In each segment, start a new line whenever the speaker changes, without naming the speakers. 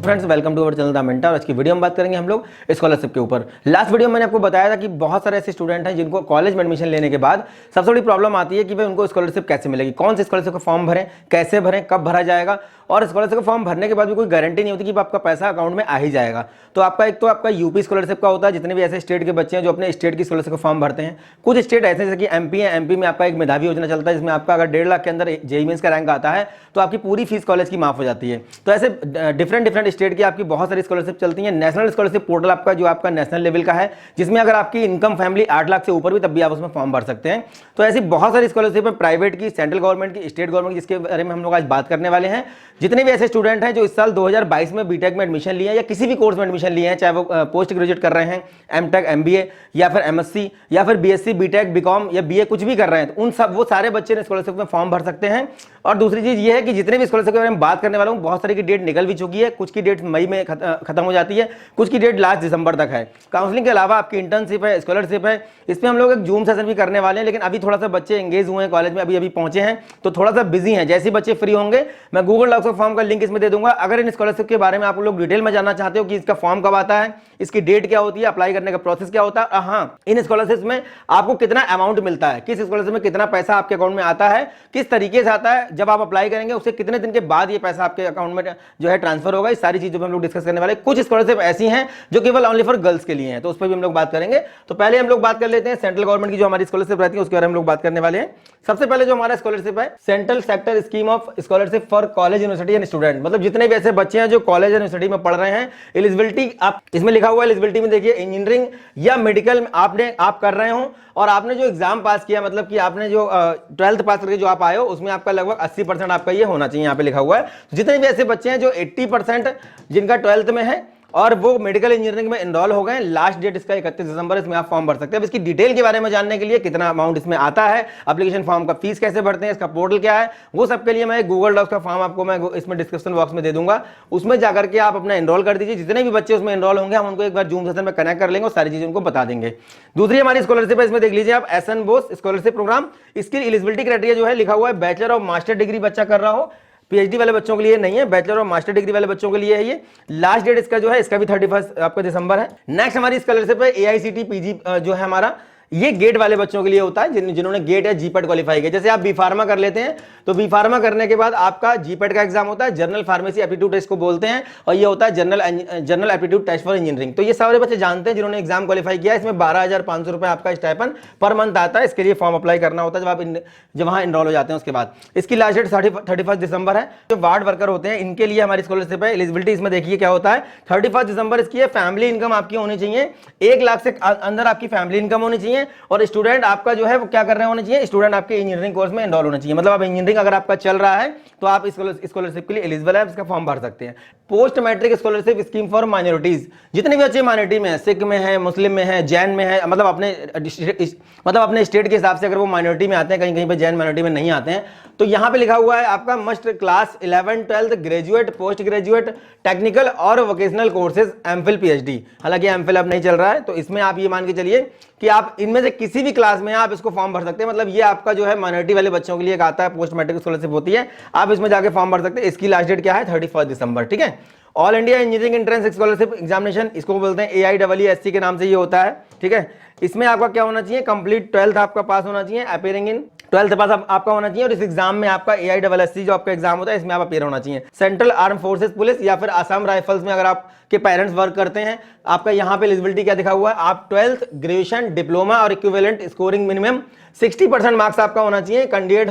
Friends welcome to our channel the mentor. आज की video में बात करेंगे हम लोग स्कॉलरशिप के ऊपर। लास्ट वीडियो में मैंने आपको बताया था कि बहुत सारे ऐसे स्टूडेंट हैं जिनको कॉलेज में एडमिशन लेने के बाद सबसे बड़ी प्रॉब्लम आती है कि भाई उनको स्कॉलरशिप कैसे मिलेगी, कौन से स्कॉलरशिप का फॉर्म भरें, कैसे भरें, कब भरा जाएगा। और स्कॉलरशिप का फॉर्म भरने के बाद भी कोई गारंटी नहीं होती कि आपका पैसा अकाउंट में आ ही जाएगा। तो आपका एक तो आपका यूपी स्कॉलरशिप का होता है, जितने भी ऐसे स्टेट के बच्चे हैं जो अपने स्टेट की स्कॉलरशिप का फॉर्म भरते हैं। कुछ स्टेट ऐसे जैसे कि एमपी है, एमपी में आपका एक मेधावी योजना चलता है जिसमें आपका अगर 1.5 लाख के अंदर जेईई मेंस का रैंक आता है तो आपकी पूरी फीस कॉलेज की माफ हो जाती है। तो ऐसे डिफरेंट स्टेट की आपकी बहुत सारी स्कॉलरशिप चलती है। नेशनल स्कॉलरशिप पोर्टल आपका जो आपका नेशनल लेवल का है, जिसमें अगर आपकी इनकम फैमिली 8 लाख से ऊपर भी तब भी आप उसमें फॉर्म भर सकते हैं। तो ऐसी बहुत सारी स्कॉलरशिप है, प्राइवेट की, सेंट्रल गवर्नमेंट की, स्टेट गवर्नमेंट की, जिसके बारे में हम लोग आज बात करने वाले हैं। जितने भी ऐसे स्टूडेंट हैं जो इस साल 2022 में बीटेक में एडमिशन लिए हैं या किसी भी कोर्स में एडमिशन लिए हैं, चाहे वो पोस्ट ग्रेजुएट कर रहे हैं, एमटेक, एमबीए या फिर एमएससी या फिर बीएससी, बीटेक, बीकॉम या बीए कुछ भी कर रहे हैं, तो उन सब वो सारे बच्चे ने स्कॉलरशिप में फॉर्म भर सकते हैं। और दूसरी चीज ये है कि जितने भी स्कॉलरशिप के बारे में बात करने वाला हूँ, बहुत सारी की डेट निकल भी चुकी है। कुछ की डेट मई में खत्म हो जाती है, कुछ की डेट लास्ट दिसंबर तक है। काउंसलिंग के अलावा आपकी इंटर्नशिप है, स्कॉलरशिप है, इसमें हम लोग एक जूम सेशन भी करने वाले हैं। लेकिन अभी थोड़ा सा बच्चे एंगेज हुए हैं कॉलेज में, अभी पहुंचे हैं तो थोड़ा सा बिजी हैं। जैसे बच्चे फ्री होंगे मैं गूगल डॉक्स फॉर्म का लिंक इसमें दे दूंगा। अगर इन स्कॉलरशिप के बारे में आप लोग डिटेल में जानना चाहते हो कि इसका फॉर्म कब आता है, इसकी डेट क्या होती है, अप्लाई करने का प्रोसेस क्या होता है, हाँ इन स्कॉलरशिप में आपको कितना अमाउंट मिलता है, किस स्कॉलरशिप में कितना पैसा आपके अकाउंट में आता है, किस तरीके से आता है, जब आप अप्लाई करेंगे उससे कितने दिन के बाद ये पैसा आपके अकाउंट में जो है ट्रांसफर होगा, इस सारी चीजों पर हम लोग डिस्कस करने वाले। कुछ स्कॉलरशिप ऐसी हैं जो केवल ओनली फॉर गर्ल्स के लिए हैं, तो उस पर भी हम लोग बात करेंगे। तो पहले हम लोग बात कर लेते हैं सेंट्रल गवर्नमेंट की जो हमारी स्कॉलरशिप रहती है उसके बारे में हम लोग बात करने वाले हैं। सबसे पहले जो हमारा स्कॉलरशिप है, central sector scheme of scholarship for college, university and student. मतलब जितने भी ऐसे बच्चे हैं जो कॉलेज यूनिवर्सिटी में पढ़ रहे हैं, एलिजिबिलिटी आप इसमें लिखा हुआ है, एलिजिबिलिटी में देखिए इंजीनियरिंग या मेडिकल आप कर रहे हो और आपने जो एग्जाम पास किया, मतलब कि आपने जो 12th पास करके जो आप आए हो उसमें आपका लगभग 80% आपका ये होना चाहिए। यहाँ पे लिखा हुआ है जितने भी ऐसे बच्चे हैं जो 80% जिनका 12th में है और वो मेडिकल इंजीनियरिंग में एनरोल हो गए, लास्ट डेट इसका 31 दिसंबर, इसमें आप फॉर्म भर सकते हैं। अब इसकी डिटेल के बारे में जानने के लिए, कितना अमाउंट इसमें आता है, एप्लीकेशन फॉर्म का फीस कैसे भरते हैं, इसका पोर्टल क्या है, वो सब के लिए मैं गूगल डॉक्स का फॉर्म आपको मैं इसमें डिस्क्रिप्शन बॉक्स में दे दूंगा। उसमें जाकर के आप अपना एनरोल कर दीजिए। जितने भी बच्चे उसमें एनरोल होंगे हम उनको एक बार जूम सेशन में कनेक्ट कर लेंगे और सारी चीजें उनको बता देंगे। दूसरी हमारी स्कॉलरशिप है, इसमें देख लीजिए आप, एसएन बोस स्कॉलरशिप प्रोग्राम। इसकी एलिजिबिलिटी क्राइटेरिया जो है लिखा हुआ है बैचलर और मास्टर डिग्री बच्चा कर रहा हो, पीएचडी वाले बच्चों के लिए नहीं है, बैचलर और मास्टर डिग्री वाले बच्चों के लिए है ये। लास्ट डेट इसका जो है इसका भी 31 आपका दिसंबर है। नेक्स्ट हमारी स्कॉलरशिप है एआईसीटी पीजी जो है हमारा, ये गेट वाले बच्चों के लिए होता है जिन्होंने गेट या जीपेट क्वालिफाई किया। जैसे आप बी फार्मा कर लेते हैं तो बी फार्मा करने के बाद आपका जीपेट का एग्जाम होता है, जनरल फार्मेसी एप्टीट्यूड टेस्ट को बोलते हैं, और ये होता है general aptitude test for engineering. तो ये सारे बच्चे जानते हैं जिन्होंने एग्जाम क्वालिफाई किया। इसमें 12,500 रुपए आपका स्टाइपेंड पर मंथ आता है। इसके लिए फॉर्म अप्लाई करना होता है जब वहां एनरोल हो जाते हैं उसके बाद। इसकी लास्ट डेट 31 दिसंबर है। जो वार्ड वर्कर होते हैं इनके लिए हमारी स्कॉलरशिप है। एलिजिबिलिटी इसमें देखिए क्या होता है, 31 दिसंबर इसकी है। फैमिली इनकम आपकी होनी चाहिए 1 लाख से अंदर, आपकी फैमिली इनकम होनी चाहिए। और स्टूडेंट आपका जो है वो क्या कर रहे होने चाहिए, स्टूडेंट आपके इंजीनियरिंग कोर्स में एनरोल होना चाहिए। मतलब आप इंजीनियरिंग अगर आपका चल रहा है तो आप स्कॉलरशिप के लिए एलिजिबल है, इसका फॉर्म भर सकते हैं। Post matric scholarship scheme for minorities, जितने भी बच्चे माइनॉरिटी में है, सिख में है, मुस्लिम में है, जैन में है, मतलब अपने स्टेट के हिसाब से अगर वो माइनॉरिटी में आते हैं, कहीं कहीं पे जैन माइनॉरिटी में नहीं आते हैं, तो यहाँ पे लिखा हुआ है आपका must class 11, 12 graduate, post graduate, technical और वोकेशनल कोर्सेज, एमफिल, पीएचडी। हालांकि एमफिल अब नहीं चल रहा है, तो इसमें आप ये मान के चलिए कि आप इनमें से किसी भी क्लास में आप इसको फॉर्म भर सकते हैं। मतलब ये आपका जो है माइनॉरिटी वाले बच्चों के लिए एक आता है, पोस्ट मैट्रिक स्कॉलरशिप होती है, आप इसमें जाके फॉर्म भर सकते हैं। इसकी लास्ट डेट क्या है, 31 दिसंबर, ठीक है। All India engineering entrance scholarship examination, इसको बोलते हैं AIEESC के नाम से ये होता है, ठीक है। इसमें आपका क्या होना चाहिए, कंप्लीट 12th आपका पास होना चाहिए, अपीयरिंग इन 12th पास आपका होना चाहिए। और इस एग्जाम में आपका AIEESC जो आपका एग्जाम होता है इसमें आप अपीयर होना चाहिए। सेंट्रल आर्म फोर्सेस पुलिस या फिर आसाम राइफल्स में अगर आपके पेरेंट्स वर्क करते हैं, आपका यहाँ पे एलिजिबिलिटी क्या दिखा हुआ है, आप 12th ग्रेजुएशन, डिप्लोमा और इक्विवेलेंट स्कोरिंग मिनिमम 60% मार्क्स आपका होना चाहिए। Candidate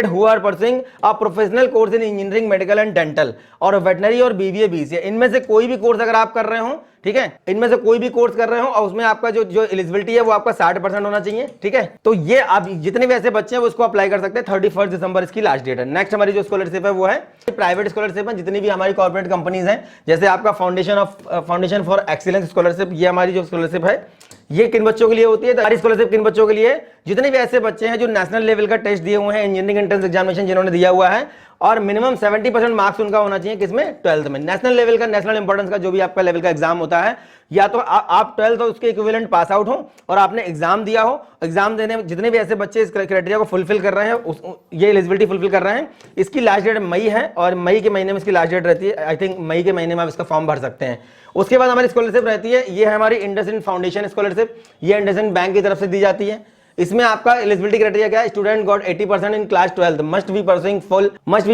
who are pursuing a professional course in engineering, medical and dental और वेटनरी और BBA BCA, इनमें से कोई भी कोर्स अगर आप कर रहे हो, ठीक है, इनमें से कोई भी कोर्स कर रहे हो और उसमें आपका जो एलिजिबिलिटी है वो आपका 60% होना चाहिए, ठीक है। तो ये आप जितने भी ऐसे बच्चे हैं वो इसको अप्लाई कर सकते हैं। 31 दिसंबर इसकी लास्ट डेट है। नेक्स्ट हमारी जो स्कॉलरशिप है वो है प्राइवेट स्कॉलरशिप है। जितनी भी हमारी कॉर्पोरेट कंपनीज हैं, जैसे आपका फाउंडेशन फॉर एक्सीलेंस स्कॉलरशिप, ये हमारी जो स्कॉलरशिप है ये किन बच्चों के लिए होती है, हमारी स्कॉलरशिप किन बच्चों के लिए, जितने भी ऐसे बच्चे हैं जो नेशनल लेवल का टेस्ट दिए हुए हैं, इंजीनियरिंग एंट्रेंस एग्जामिनेशन जिन्होंने दिया हुआ है, और मिनिमम 70% मार्क्स उनका होना चाहिए किसमें, 12th में। नेशनल लेवल का, नेशनल इंपॉर्टेंस का जो भी आपका लेवल का एग्जाम होता है, या तो आप 12th और उसके इक्विवेलेंट पास आउट हो और आपने एग्जाम दिया हो, एग्जाम देने में जितने भी ऐसे बच्चे इस क्राइटेरिया को फुलफिल कर रहे हैं, ये एलिजिबिलिटी फुलफिल कर रहे हैं, इसकी लास्ट डेट मई है और मई के महीने में इसकी लास्ट डेट रहती है। आई थिंक मई के महीने में आप इसका फॉर्म भर सकते हैं। उसके बाद हमारी स्कॉलरशिप रहती है, ये है हमारी इंडसइंड फाउंडेशन स्कॉलरशिप, ये इंडसइंड बैंक की तरफ से दी जाती है। इसमें आपका एलिजिबिलिटी क्राइटेरिया क्या है, student got 80% in class 12th must be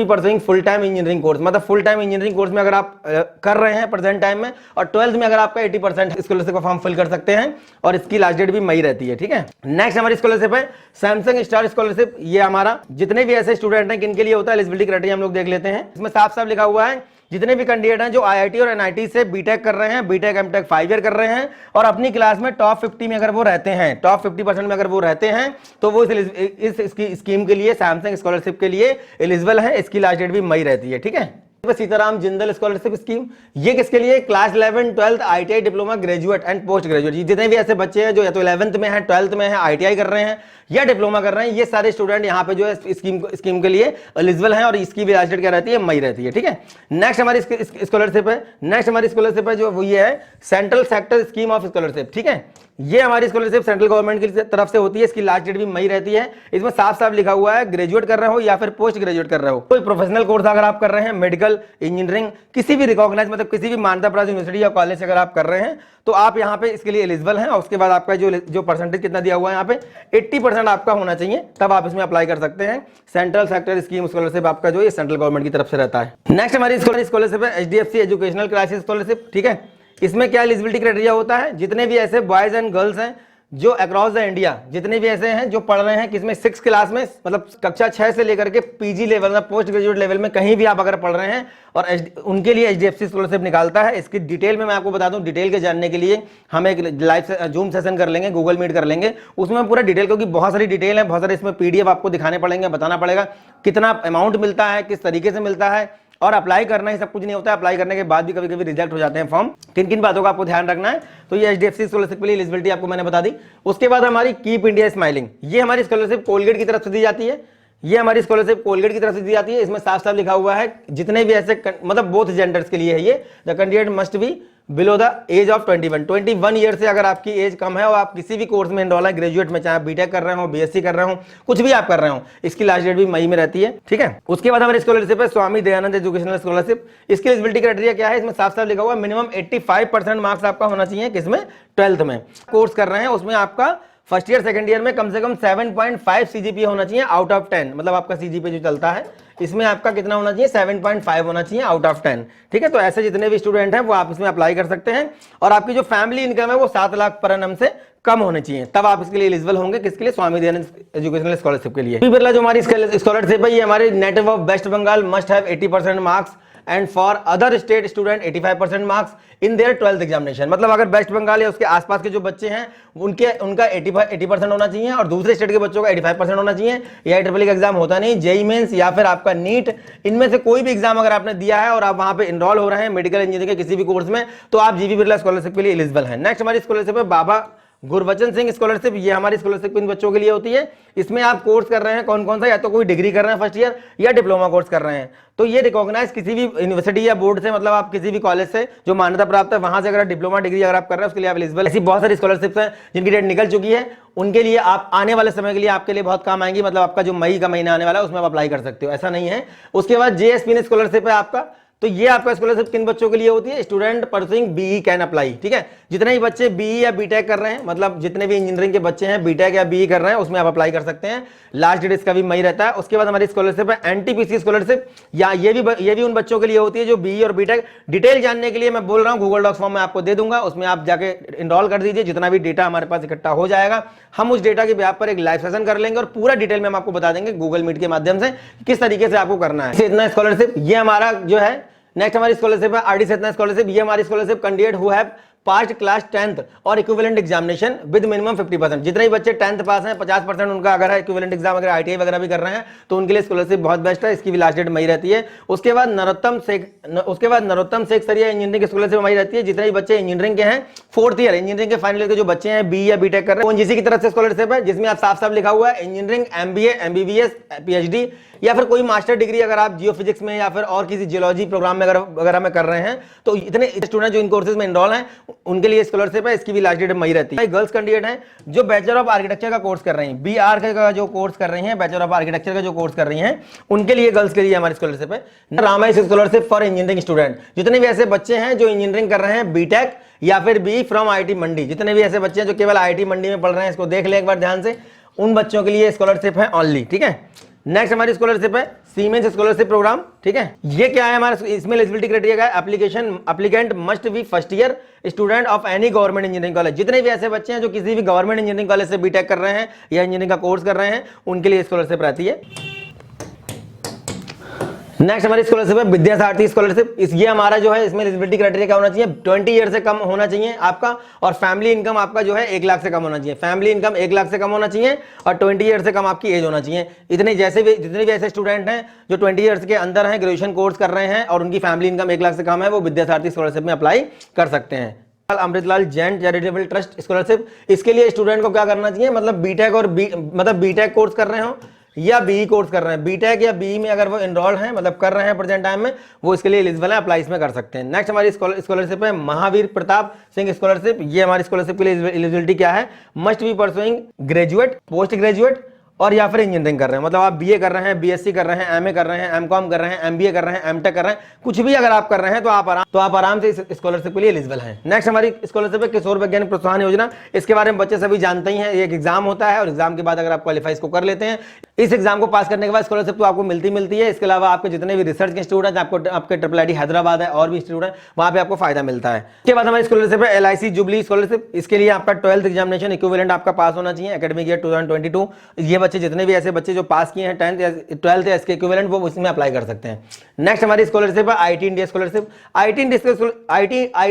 pursuing full time engineering course, मतलब फुल टाइम इंजीनियरिंग कोर्स में अगर आप कर रहे हैं प्रेजेंट टाइम में, और 12th में अगर आपका 80% स्कॉलरशिप का फॉर्म फिल कर सकते हैं, और इसकी लास्ट डेट भी मई रहती है। ठीक है, नेक्स्ट हमारी स्कॉलरशिप है सैमसंग स्टार स्कॉलरशिप। ये हमारा जितने भी ऐसे स्टूडेंट हैं किनके लिए होता है, एलिजिबिलिटी क्राइटेरिया हम लोग देख लेते हैं। इसमें साफ साफ लिखा हुआ है, जितने भी कैंडिडेट हैं जो आईआईटी और एनआईटी से बीटेक कर रहे हैं, बीटेक एमटेक 5 ईयर कर रहे हैं, और अपनी क्लास में टॉप 50 में अगर वो रहते हैं, टॉप 50% में अगर वो रहते हैं, तो वो इसकी स्कीम के लिए, सैमसंग स्कॉलरशिप के लिए एलिजिबल है। इसकी लास्ट डेट भी मई रहती है। ठीक है, सीताराम जिंदल स्कॉलरशिप स्कीम, ये किसके लिए, class 11 12th ITI diploma graduate and post graduate, जितने भी ऐसे बच्चे हैं जो या तो 11th में है, 12th में है, आईटीआई कर रहे हैं या डिप्लोमा कर रहे हैं, ये सारे स्टूडेंट यहाँ पे जो है स्कीम के लिए एलिजिबल हैं, और इसकी भी लास्ट डेट क्या रहती है, मई रहती है। ठीक है, नेक्स्ट हमारी स्कॉलरशिप है, जो वो ये है central sector scheme of scholarship. ठीक है, ये हमारी स्कॉलरशिप सेंट्रल गवर्नमेंट की तरफ से होती है, इसकी लास्ट डेट भी मई रहती है। इसमें साफ साफ लिखा हुआ है, ग्रेजुएट कर रहे हो या फिर पोस्ट ग्रेजुएट कर रहे हो, कोई प्रोफेशनल कोर्स अगर आप कर रहे हैं, मेडिकल, इंजीनियरिंग, किसी भी रिकॉग्नाइज मतलब किसी भी मान्यता प्राप्त यूनिवर्सिटी या कॉलेज से अगर आप कर रहे हैं, तो आप यहाँ पे इसके लिए एलिजिबल हैं। और उसके बाद आपका जो परसेंटेज कितना दिया हुआ है यहाँ पे 80% आपका होना चाहिए, तब आप इसमें अप्लाई कर सकते हैं। सेंट्रल सेक्टर स्कीम स्कॉलरशिप आपका जो है सेंट्रल गवर्नमेंट की तरफ से रहता है। नेक्स्ट हमारी स्कॉलरशिप है एचडीएफसी एजुकेशनल क्राइसिस स्कॉलरशिप। ठीक है, इसमें क्या एलिजिबिलिटी क्राइटेरिया होता है, जितने भी ऐसे बॉयज एंड गर्ल्स हैं जो अक्रॉस द इंडिया, जितने भी ऐसे हैं जो पढ़ रहे हैं किसमें, 6 क्लास में, मतलब कक्षा 6 से लेकर के पीजी लेवल में, पोस्ट ग्रेजुएट लेवल में कहीं भी आप अगर पढ़ रहे हैं, और उनके लिए एचडीएफसी स्कॉलरशिप निकालता है। इसकी डिटेल में मैं आपको बता दूं, डिटेल के जानने के लिए हम एक लाइव जूम सेशन कर लेंगे, गूगल मीट कर लेंगे, उसमें पूरा डिटेल, क्योंकि बहुत सारी डिटेल है, बहुत सारे इसमें पीडीएफ आपको दिखाने पड़ेंगे, बताना पड़ेगा कितना अमाउंट मिलता है, किस तरीके से मिलता है, और अप्लाई करना ही सब कुछ नहीं होता है, अप्लाई करने के बाद भी कभी कभी रिजेक्ट हो जाते हैं फॉर्म। किन किन बातों का आपको ध्यान रखना है, तो ये एचडीएफसी स्कॉलरशिप के लिए एलिजिबिलिटी आपको मैंने बता दी। उसके बाद हमारी कीप इंडिया स्माइलिंग, ये हमारी स्कॉलरशिप कोलगेट की तरफ से दी जाती है, ये हमारी स्कॉलरशिप कोलगेट की तरफ से दी जाती है। इसमें साफ साफ लिखा हुआ है, जितने भी ऐसे मतलब बोथ जेंडर्स के लिए है ये, the candidate must be below the age of 21 year से अगर आपकी एज कम है और आप किसी भी कोर्स में इनरोल है, ग्रेजुएट में, चाहे बीटेक कर रहे हो, बीएससी कर रहे हो, कुछ भी आप कर रहे हो, इसकी लास्ट डेट भी मई में रहती है। ठीक है, उसके बाद हमारी स्कॉलरशिप है स्वामी दयानंद एजुकेशनल स्कॉलरशिप। इसकी एलिजिबिलिटी क्राइटेरिया क्या है, इसमें साफ साफ लिखा हुआ है, मिनिमम 85% मार्क्स आपका होना चाहिए किसमें, 12th में कोर्स कर रहे हैं, उसमें आपका फर्स्ट ईयर सेकंड ईयर में कम से कम 7.5 सीजीपीए होना चाहिए आउट ऑफ 10, मतलब आपका सीजीपीए जो चलता है इसमें आपका कितना होना चाहिए, 7.5 होना चाहिए आउट ऑफ 10। ठीक है, तो ऐसे जितने भी स्टूडेंट हैं वो आप इसमें अप्लाई कर सकते हैं, और आपकी जो फैमिली इनकम है वो 7 लाख पर एनम से कम होने चाहिए, तब आप इसके लिए एलिजिबल होंगे। किसके लिए, स्वामी दयानंद एजुकेशनल स्कॉलरशिप के लिए। बिरला जो हमारी स्कॉलरशिप है, ये हमारे native of West Bengal must have 80% marks and for other state student 85% marks in their 12th examination, मतलब अगर वेस्ट बंगाल या उसके आसपास के जो बच्चे हैं उनका 80% होना चाहिए, और दूसरे स्टेट के बच्चों का 85% होना चाहिए। या ट्रिपल का एग्जाम होता नहीं, जेई मेंस या फिर आपका नीट, इनमें से कोई भी एग्जाम अगर आपने दिया है और आप वहां पे इनरोल हो रहे हैं मेडिकल इंजीनियरिंग के किसी भी कोर्स में, तो आप जीवी बिरला स्कॉलरशिप के लिए एलिजिबल हैं। नेक्स्ट हमारी स्कॉलरशिप है बाबा गुरबचन सिंह स्कॉलरशिप, ये हमारी स्कॉलरशिप इन बच्चों के लिए होती है। इसमें आप कोर्स कर रहे हैं कौन कौन सा, या तो कोई डिग्री कर रहे हैं फर्स्ट ईयर या डिप्लोमा कोर्स कर रहे हैं, तो ये रिकॉग्नाइज किसी भी यूनिवर्सिटी या बोर्ड से, मतलब आप किसी भी कॉलेज से जो मान्यता प्राप्त है वहां से अगर डिप्लोमा डिग्री अगर आप कर रहे हैं उसके लिए आप एलिजिबल। ऐसी बहुत सारी स्कॉलरशिप्स हैं जिनकी डेट निकल चुकी है, उनके लिए आप आने वाले समय के लिए आपके लिए बहुत काम आएंगी, मतलब आपका जो मई का महीना आने वाला है उसमें आप अप्लाई कर सकते हो, ऐसा नहीं है। उसके बाद जेएसपी स्कॉलरशिप है आपका, तो ये आपका स्कॉलरशिप किन बच्चों के लिए होती है, student pursuing BE can apply. ठीक है, जितने भी बच्चे बीई या बीटेक कर रहे हैं, मतलब जितने भी इंजीनियरिंग के बच्चे हैं बीटेक या बीई कर रहे हैं, उसमें आप अप्लाई कर सकते हैं। लास्ट डेट इसका भी मई रहता है। उसके बाद हमारी स्कॉलरशिप है एनटीपीसी स्कॉलरशिप, या ये भी उन बच्चों के लिए होती है जो बीई और बीटेक। डिटेल जानने के लिए मैं बोल रहा हूँ, गूगल डॉक्स फॉर्म में आपको दे दूंगा, उसमें आप जाके इनरोल कर दीजिए। जितना भी डेटा हमारे पास इकट्ठा हो जाएगा, हम उस डेटा के बेस पर एक लाइव सेशन कर लेंगे और पूरा डिटेल में हम आपको बता देंगे गूगल मीट के माध्यम से किस तरीके से आपको करना है। इतना स्कॉलरशिप ये हमारा जो है। नेक्स्ट हमारी स्कॉलरशिप है आरडी सेतना स्कॉलरशिप, ये हमारी scholarship candidate who have pass class 10th और इक्विवेलेंट एग्जामिनेशन विद मिनिमम 50%। जितने भी बच्चे 10th पास हैं 50% उनका अगर है इक्विवेलेंट एग्जाम, अगर आईटीआई वगैरह भी कर रहे हैं तो उनके लिए स्कॉलरशिप बहुत बेस्ट है। इसकी भी लास्ट डेट मई रहती है। उसके बाद नरोत्तम शेख सरिया इंजीनियरिंग की स्कॉलरशिप मई रहती है। जितने भी बच्चे इंजीनियरिंग के हैं 4th ईयर इंजीनियरिंग के फाइनल ईयर के जो बच्चे हैं बी या बीटेक कर रहे हैं, ओएनजीसी की तरफ से स्कॉलरशिप है, जिसमें आप साफ साफ लिखा हुआ है इंजीनियरिंग, एमबीए, एमबीबीएस, पीएचडी या फिर कोई मास्टर डिग्री अगर आप जियो फिजिक्स में या फिर और किसी जियोलॉजी प्रोग्राम में अगर में कर रहे हैं, तो इतने स्टूडेंट जो इन कोर्सेज में इनरोल हैं उनके लिए स्कॉलरशिप है। इसकी भी लास्ट डेट मई रहती है। गर्ल्स कैंडिडेट हैं जो बैचलर ऑफ आर्किटेक्चर का कोर्स कर रही हैं, BR का जो कोर्स कर रही हैं, बैचलर ऑफ आर्किटेक्चर का जो कोर्स कर रही हैं, उनके लिए गर्ल्स के लिए हमारी स्कॉलरशिप है। Ramayan scholarship for engineering student, जितने भी ऐसे बच्चे हैं जो इंजीनियरिंग कर रहे हैं, बीटेक या फिर बी फ्रॉम IIT मंडी, जितने भी ऐसे बच्चे हैं जो केवल IIT मंडी में पढ़ रहे हैं, इसको देख ले एक बार ध्यान से, उन बच्चों के लिए स्कॉलरशिप है ओनली। ठीक है, नेक्स्ट हमारी स्कॉलरशिप है सीमेंस स्कॉलरशिप प्रोग्राम। ठीक है, ये क्या है हमारा, इसमें एलिजिबिलिटी क्राइटेरिया का applicant must be first year student of any government engineering college. जितने भी ऐसे बच्चे हैं जो किसी भी गवर्नमेंट इंजीनियरिंग कॉलेज से बीटेक कर रहे हैं या इंजीनियरिंग का कोर्स कर रहे हैं, उनके लिए स्कॉलरशिप रहती है। नेक्स्ट हमारी स्कॉलरशिप है विद्यासारथी स्कॉलरशिप। ये हमारा जो है, इसमें एलिजिबिलिटी क्राइटेरिया क्या होना चाहिए, 20 ईयर से कम होना चाहिए आपका, और फैमिली इनकम आपका जो है 1 लाख से कम होना चाहिए। फैमिली इनकम 1 लाख से कम होना चाहिए और 20 ईयर से कम आपकी एज होना चाहिए। इतने जितने भी ऐसे स्टूडेंट हैं जो 20 ईयर्स के अंदर हैं, ग्रेजुएशन कोर्स कर रहे हैं और उनकी फैमिली इनकम 1 लाख से कम है, वो विद्यासारथी स्कॉलरशिप में अप्लाई कर सकते हैं। Amritlal Jain charitable trust scholarship, इसके लिए स्टूडेंट को क्या करना चाहिए, मतलब बीटेक और बीटेक कोर्स कर रहे हो या BE कोर्स कर रहे हैं, बीटेक या BE में अगर वो इनरोल्ड हैं, मतलब कर रहे हैं प्रेजेंट टाइम में, वो इसके लिए एलिजिबल है, अप्लाई इसमें कर सकते हैं। नेक्स्ट हमारी स्कॉलरशिप है महावीर प्रताप सिंह स्कॉलरशिप। ये हमारी स्कॉलरशिप के लिए एलिजिबिलिटी क्या है, must be pursuing graduate, post graduate और या फिर इंजीनियरिंग कर रहे हैं, मतलब आप BA कर रहे हैं, BSc कर रहे हैं, MA कर रहे हैं, MCOM कर रहे हैं, MBA कर रहे हैं, MTech कर रहे हैं, कुछ भी अगर आप कर रहे हैं तो आप आराम से इस स्कॉलरशिप के लिए एलिजिबल हैं। नेक्स्ट हमारी स्कॉलरशिप है किशोर वैज्ञानिक प्रोत्साहन योजना। इसके बारे में बच्चे सभी जानते ही हैं, एक एग्जाम होता है और एग्जाम के बाद अगर आप क्वालिफाई इसको कर लेते हैं, इस एग्जाम को पास करने के बाद स्कॉलरशिप तो आपको मिलती है। इसके अलावा आपके जितने भी रिसर्च के इंस्टीट्यूट हैं, आपके IIIT हैदराबाद है और भी इंस्टीट्यूट है, वहां पे आपको फायदा मिलता है। इसके बाद हमारी स्कॉलरशिप है LIC जुबली स्कॉलरशिप। इसके लिए आपका 12th एग्जामिनेशन इक्विवेलेंट आपका पास होना चाहिए एकेडमिक ईयर 2022। ये बच्चे जितने भी ऐसे बच्चे जो पास किए हैं 12th या इसके इक्विवेलेंट, वो उसमें अप्लाई कर सकते हैं। नेक्स्ट हमारी स्कॉलरशिप है IT India scholarship. IT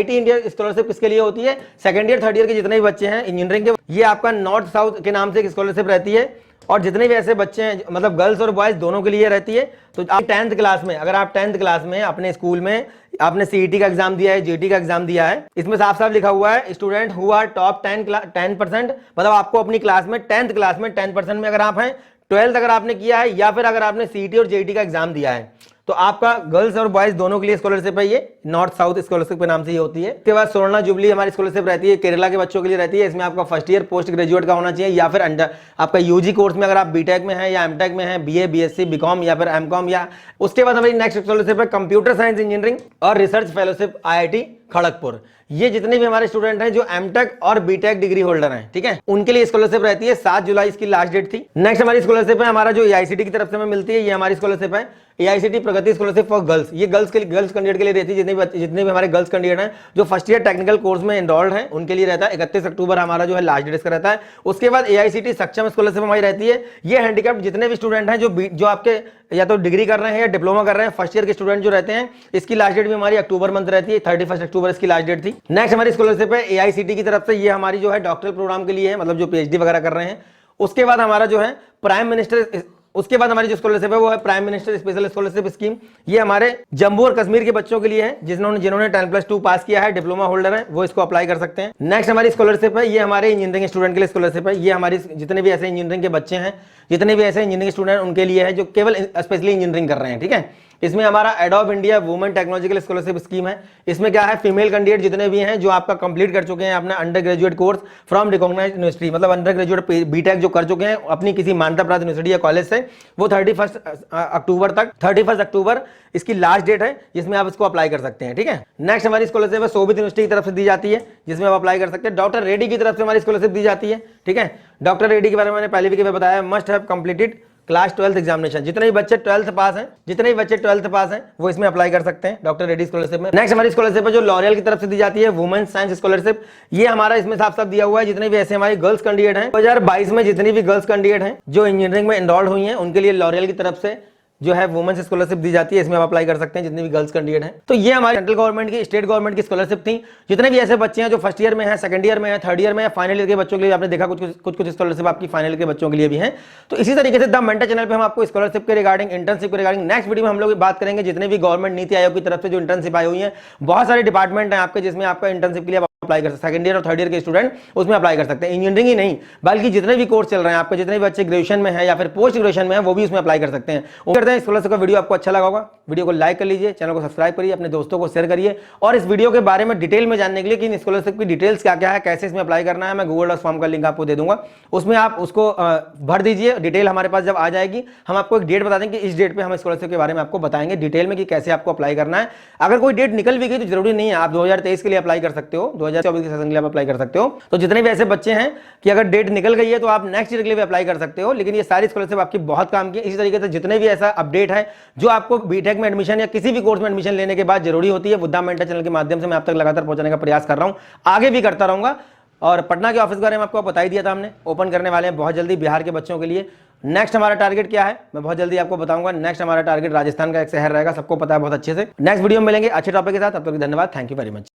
India scholarship किसके लिए होती है, सेकंड ईयर थर्ड ईयर के जितने भी बच्चे हैं इंजीनियरिंग के, ये आपका नॉर्थ साउथ के नाम से एक स्कॉलरशिप रहती है और जितने भी ऐसे बच्चे हैं, मतलब गर्ल्स और बॉयज दोनों के लिए रहती है। तो आप 10th क्लास में, अगर आप 10th क्लास में अपने स्कूल में आपने CET का एग्जाम दिया है, GT का एग्जाम दिया है, इसमें साफ साफ लिखा हुआ है स्टूडेंट हु आर टॉप 10%, मतलब आपको अपनी क्लास में 10th क्लास में 10% में अगर आप हैं, 12th अगर आपने किया है या फिर अगर आपने CET और JET का एग्जाम दिया है, तो आपका गर्ल्स और बॉयज दोनों के लिए स्कॉलरशिप है। ये नॉर्थ साउथ स्कॉलरशिप के नाम से ये होती है। इसके बाद स्वर्ण जुबली हमारी स्कॉलरशिप रहती है, केरला के बच्चों के लिए रहती है। इसमें आपका फर्स्ट ईयर पोस्ट ग्रेजुएट का होना चाहिए या फिर अंडर आपका UG कोर्स में अगर आप बीटेक में है या MTech में है, BA BSc BCom या फिर MCOM या। उसके बाद हमारी नेक्स्ट स्कॉलरशिप है कंप्यूटर साइंस इंजीनियरिंग और रिसर्च फेलोशिप IIT खड़गपुर। ये जितने भी हमारे स्टूडेंट हैं जो MTech और BTech डिग्री होल्डर हैं, ठीक है, उनके लिए स्कॉलरशिप रहती है। 7 जुलाई इसकी लास्ट डेट थी। नेक्स्ट हमारी स्कॉलरशिप है हमारा जो AICT की तरफ से हमें मिलती है, ये हमारी स्कॉलरशिप है AICT Pragati scholarship for girls. ये गर्ल्स कैंडिडेट के लिए रहती है, जितने भी हमारे गर्ल्स कैंडिडेट हैं जो फर्स्ट ईयर टेक्निकल कोर्स में एनरोल्ड हैं, उनके लिए रहता है। 31 अक्टूबर हमारा जो है लास्ट डेट इसका रहता है। उसके बाद AICT सक्षम स्कॉलरशिप हमारी रहती है। ये हैंडीकैप्ड जितने भी स्टूडेंट हैं जो आपके या तो डिग्री कर रहे हैं या डिप्लोमा कर रहे हैं, फर्स्ट ईयर के स्टूडेंट जो रहते हैं, इसकी लास्ट डेट भी हमारी अक्टूबर मंथ रहती है। 31 अक्टूबर इसकी लास्ट डेट थी। नेक्स्ट हमारी स्कॉलरशिप है AICT की तरफ से, ये हमारी जो है डॉक्टरल प्रोग्राम के लिए है, मतलब जो PhD वगैरह कर रहे हैं। उसके बाद हमारा जो है प्राइम मिनिस्टर, उसके बाद हमारी जो स्कॉलरशिप है वो है prime minister special scholarship scheme. ये हमारे जम्मू और कश्मीर के बच्चों के लिए है जिन्होंने 10+2 पास किया है, डिप्लोमा होल्डर है, वो इसको अप्लाई कर सकते हैं। नेक्स्ट हमारी स्कॉलरशिप है, ये हमारे इंजीनियरिंग स्टूडेंट के लिए स्कॉलरशिप है। ये हमारी जितने भी ऐसे इंजीनियरिंग के बच्चे हैं, जितने भी ऐसे इंजीनियरिंग स्टूडेंट उनके लिए है जो केवल स्पेशली इंजीनियरिंग कर रहे हैं, ठीक है। इसमें हमारा adobe India women technological scholarship scheme है। इसमें क्या है, फीमेल कैंडिडेट जितने भी हैं जो आपका कंप्लीट कर चुके हैं अपना undergraduate course from recognised university, मतलब अंडर ग्रेजुएट बीटेक जो कर चुके हैं अपनी किसी मान्यता प्राप्त यूनिवर्सिटी या कॉलेज से, वो 31 अक्टूबर इसकी लास्ट डेट है जिसमें आप इसको अप्लाई कर सकते हैं, ठीक है। नेक्स्ट हमारी स्कॉलरशिप है शोभित यूनिवर्सिटी की तरफ से दी जाती है, जिसमें आप अप्लाई कर सकते हैं। डॉक्टर रेड्डी की तरफ से हमारी स्कॉलरशिप दी जाती है, ठीक है। डॉक्टर रेड्डी के बारे में मैंने पहले भी बताया, must have completed class 12th examination. जितने भी बच्चे 12th पास हैं वो इसमें अप्लाई कर सकते हैं डॉक्टर रेड्डी स्कॉलरशिप में। नेक्स्ट हमारी स्कॉलरशिप है जो लॉरियल की तरफ से दी जाती है, वुमेन साइंस स्कॉलरशिप। ये हमारा इसमें साफ साफ दिया हुआ है जितने भी ऐसे हमारी गर्ल्स कैंडिडेट हैं 2022 में, जितनी भी गर्ल्स कैंडिडेट हैं जो इंजीनियरिंग में एनरोल्ड हुई हैं, उनके लिए लॉरियल की तरफ से जो है वुमेन्स स्कॉलरशिप दी जाती है। इसमें आप अप्लाई कर सकते हैं जितने भी गर्ल्स कैंडिडेट हैं। तो ये हमारी सेंट्रल गवर्नमेंट की, स्टेट गवर्नमेंट की स्कॉलरशिप थी। जितने भी ऐसे बच्चे हैं जो फर्स्ट ईयर में है, सेकंड ईयर में है, थर्ड ईयर में है, फाइनल ईयर के बच्चों के लिए आपने देखा कुछ स्कॉलरशिप आपकी फाइनल ईयर के बच्चों के लिए भी है। तो इसी तरीके से द मेंटर चैनल पे हम आपको स्कॉलरशिप के रिगार्डिंग, इंटर्नशिप के रिगार्डिंग नेक्स्ट वीडियो में हम लोग बात करेंगे। जितने भी गवर्नमेंट नीति आयोग की तरफ से जो इंटर्नशिप आई हुई है, बहुत सारे डिपार्टमेंट हैं आपके जिसमें आपका इंटर्नशिप के लिए अप्लाई कर सकते हैं, सेकंड ईयर और थर्ड ईयर के स्टूडेंट उसमें अप्लाई कर सकते हैं। इंजीनियरिंग ही नहीं बल्कि जितने भी कोर्स चल रहे हैं आपके, जितने भी बच्चे ग्रेजुएशन में है या फिर पोस्ट ग्रेजुएशन में है, वो भी उसमें अप्लाई कर सकते हैं। उम्मीद करते हैं स्कॉलरशिप का वीडियो आपको अच्छा लगा होगा। वीडियो को लाइक कर लीजिए, चैनल को सब्सक्राइब करिए, अपने दोस्तों को शेयर करिए, और इस वीडियो के बारे में डिटेल में जानने के लिए कि स्कॉलरशिप की डिटेल्स क्या क्या है, कैसे इसमें अप्लाई करना है, मैं गूगल डॉक्स फॉर्म का लिंक आपको दे दूंगा, उसमें आप उसको भर दीजिए। डिटेल हमारे पास जब आ जाएगी हम आपको एक डेट बता देंगे कि इस डेट पे हम स्कॉलरशिप के बारे में आपको बताएंगे डिटेल में कि कैसे आपको अप्लाई करना है। अगर कोई डेट निकल भी गई तो जरूरी नहीं है, आप 2023 के लिए अप्लाई कर सकते हो, 2024 के सेशन के लिए आप अप्लाई कर सकते हो। तो जितने भी ऐसे बच्चे हैं कि अगर डेट निकल गई है तो आप नेक्स्ट ईयर के लिए भी अप्लाई कर सकते हो, लेकिन ये सारी स्कॉलरशिप आपकी बहुत काम की है। इसी तरीके से जितने भी ऐसा अपडेट है जो आपको बीटेक में एडमिशन या किसी भी कोर्स में एडमिशन लेने के बाद जरूरी होती है, बुद्धा मेंटर चैनल के माध्यम से मैं आप तक लगातार पहुंचाने का प्रयास कर रहा हूं, आगे भी करता रहूंगा। और पटना के ऑफिस के बारे में आपको बता ही दिया था हमने, ओपन करने वाले हैं बहुत जल्दी बिहार के बच्चों के लिए। नेक्स्ट हमारा टारगेट क्या है मैं बहुत जल्दी आपको बताऊंगा। नेक्स्ट हमारा टारगेट राजस्थान का एक शहर रहेगा, सबको पता है बहुत अच्छे से। नेक्स्ट वीडियो में मिलेंगे अच्छे टॉपिक के साथ, तब तक धन्यवाद, थैंक यू वेरी मच।